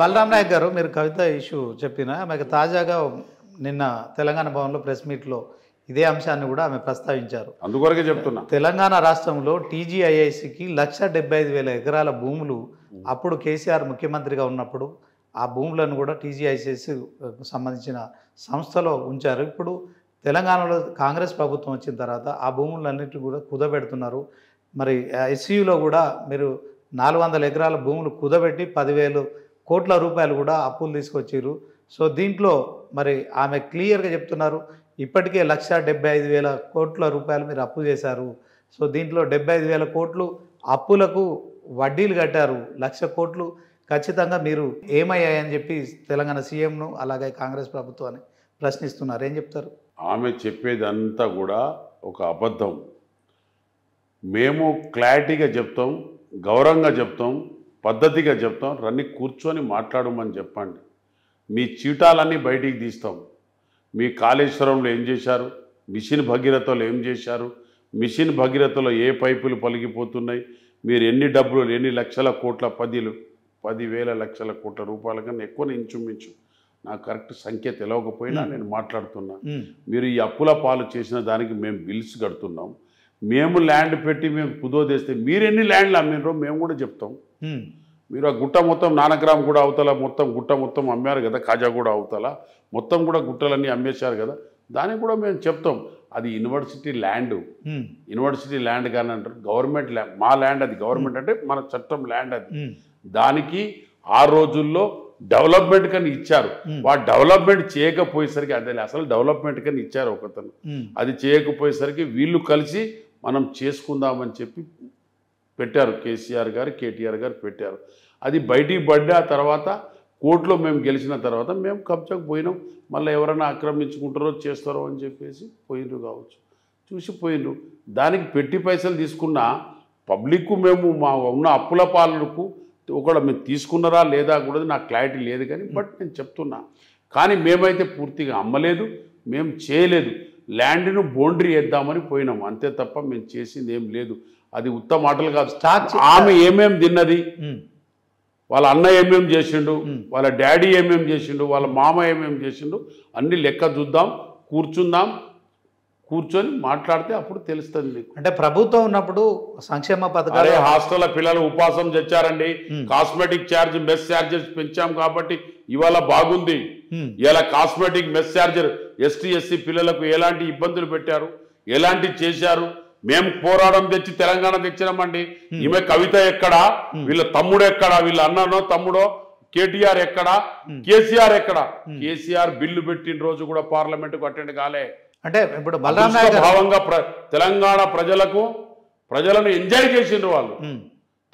బలరాం నాయక్ గారు మీరు కవిత ఇష్యూ చెప్పిన ఆమెకు తాజాగా నిన్న తెలంగాణ భవన్లో ప్రెస్ మీట్లో ఇదే అంశాన్ని కూడా ఆమె ప్రస్తావించారు. అందుకొరకే చెప్తున్నా, తెలంగాణ రాష్ట్రంలో టీజీఐఐసికి 1,75,000 ఎకరాల భూములు అప్పుడు కేసీఆర్ ముఖ్యమంత్రిగా ఉన్నప్పుడు ఆ భూములను కూడా టీజీఐసిసి సంబంధించిన సంస్థలో ఉంచారు. ఇప్పుడు తెలంగాణలో కాంగ్రెస్ ప్రభుత్వం వచ్చిన తర్వాత ఆ భూములన్నిటి కూడా కుదబెడుతున్నారు. మరి ఎస్సీయూలో కూడా మీరు 400 ఎకరాల భూములు కుదబెట్టి 10,000 కోట్ల రూపాయలు కూడా అప్పులు తీసుకొచ్చారు. సో దీంట్లో మరి ఆమె క్లియర్గా చెప్తున్నారు, ఇప్పటికే 1,75,000 కోట్ల రూపాయలు మీరు అప్పు చేశారు. సో దీంట్లో 75,000 కోట్లు అప్పులకు వడ్డీలు కట్టారు. 1,00,000 కోట్లు ఖచ్చితంగా మీరు ఏమయ్యాయని చెప్పి తెలంగాణ సీఎంను అలాగే కాంగ్రెస్ ప్రభుత్వాన్ని ప్రశ్నిస్తున్నారు. ఏం చెప్తారు? ఆమె చెప్పేదంతా కూడా ఒక అబద్ధం. మేము క్లారిటీగా చెప్తాం, గౌరవంగా చెప్తాం, పద్ధతిగా చెప్తాం. రన్ని కూర్చొని మాట్లాడమని చెప్పండి. మీ చీటాలన్నీ బయటికి తీస్తాం. మీ కాళేశ్వరంలో ఏం చేశారు, మిషన్ భగీరథలో ఏం చేశారు, మిషన్ భగీరథలో ఏ పైపులు పలిగిపోతున్నాయి, మీరు ఎన్ని డబ్బులు, ఎన్ని లక్షల కోట్ల 10,000 లక్షల కోట్ల రూపాయల కన్నా ఎక్కువ ఇంచుమించు, నాకు కరెక్ట్ సంఖ్య తెలియకపోయినా నేను మాట్లాడుతున్నా. మీరు ఈ అప్పుల పాలు చేసిన దానికి మేము బిల్స్ కడుతున్నాం. మేము ల్యాండ్ పెట్టి మేము కుదోదేస్తే మీరు ఎన్ని ల్యాండ్లు అమ్మినరో మేము కూడా చెప్తాం. మీరు ఆ గుట్ట మొత్తం నానగ్రామ్ కూడా అవతల మొత్తం గుట్ట మొత్తం అమ్మారు కదా, కాజా కూడా అవతల మొత్తం కూడా గుట్టలన్నీ అమ్మేశారు కదా, దానికి కూడా మేము చెప్తాం. అది యూనివర్సిటీ ల్యాండ్, యూనివర్సిటీ ల్యాండ్ కానీ అంటారు, గవర్నమెంట్ ల్యాండ్, మా ల్యాండ్ అది. గవర్నమెంట్ అంటే మన చట్టం ల్యాండ్ అది. దానికి ఆ రోజుల్లో డెవలప్మెంట్ కని ఇచ్చారు. వాడు డెవలప్మెంట్ చేయకపోయేసరికి, అదే అసలు డెవలప్మెంట్ కని ఇచ్చారు ఒకతను, అది చేయకపోయేసరికి వీళ్ళు కలిసి మనం చేసుకుందామని చెప్పి పెట్టారు. కేసీఆర్ గారు, కేటీఆర్ గారు పెట్టారు. అది బయటికి పడ్డా తర్వాత కోర్టులో మేము గెలిచిన తర్వాత మేము కబ్జాకు పోయినాం. మళ్ళీ ఎవరైనా ఆక్రమించుకుంటారో చేస్తారో అని చెప్పేసి పోయినరు కావచ్చు, చూసి పోయినరు. దానికి పెట్టి పైసలు తీసుకున్న పబ్లిక్కు మేము మా ఉన్న అప్పుల పాలనకు ఒకవేళ మేము తీసుకున్నారా లేదా కూడా నాకు క్లారిటీ లేదు కానీ, బట్ నేను చెప్తున్నా. కానీ మేమైతే పూర్తిగా అమ్మలేదు, మేము చేయలేదు. ల్యాండ్ను బౌండరీ వేద్దామని పోయినాం అంతే తప్ప మేము చేసింది ఏం లేదు. అది ఉత్త మాటలు కాదు. ఆమె ఏమేం తిన్నది, వాళ్ళ అన్న ఏమేం చేసిండు, వాళ్ళ డాడీ ఏమేం చేసిండు, వాళ్ళ మామ ఏమేం చేసిండు, అన్ని లెక్క చూద్దాం, కూర్చొని మాట్లాడితే అప్పుడు తెలుస్తుంది మీకు. అంటే ప్రభుత్వం ఉన్నప్పుడు సంక్షేమ పథకాలు, హాస్టల్ పిల్లలు ఉపాసం తెచ్చారండి, కాస్మెటిక్ ఛార్జ్, మెస్ ఛార్జెస్ పెంచాం కాబట్టి ఇవాళ బాగుంది. ఇలా cosmetic mess charger ST SC పిల్లలకు ఎలాంటి ఇబ్బందులు పెట్టారు, ఎలాంటి చేశారు. మేము పోరాటం తెచ్చి తెలంగాణ తెచ్చినామండి. ఈమె కవిత ఎక్కడా, వీళ్ళ తమ్ముడు ఎక్కడా, వీళ్ళ అన్ననో తమ్ముడో, కేటీఆర్ ఎక్కడా, కేసీఆర్ ఎక్కడా? కేసీఆర్ బిల్లు పెట్టిన రోజు కూడా పార్లమెంటుకు అటెండ్ కాలే. అంటే ఇప్పుడు భావంగా తెలంగాణ ప్రజలను ఎంజాయ్ చేసిండ్రు వాళ్ళు.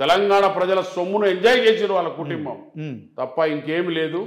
తెలంగాణ ప్రజల సొమ్మును ఎంజాయ్ చేసిండ్రు వాళ్ళ కుటుంబం తప్ప ఇంకేమి లేదు.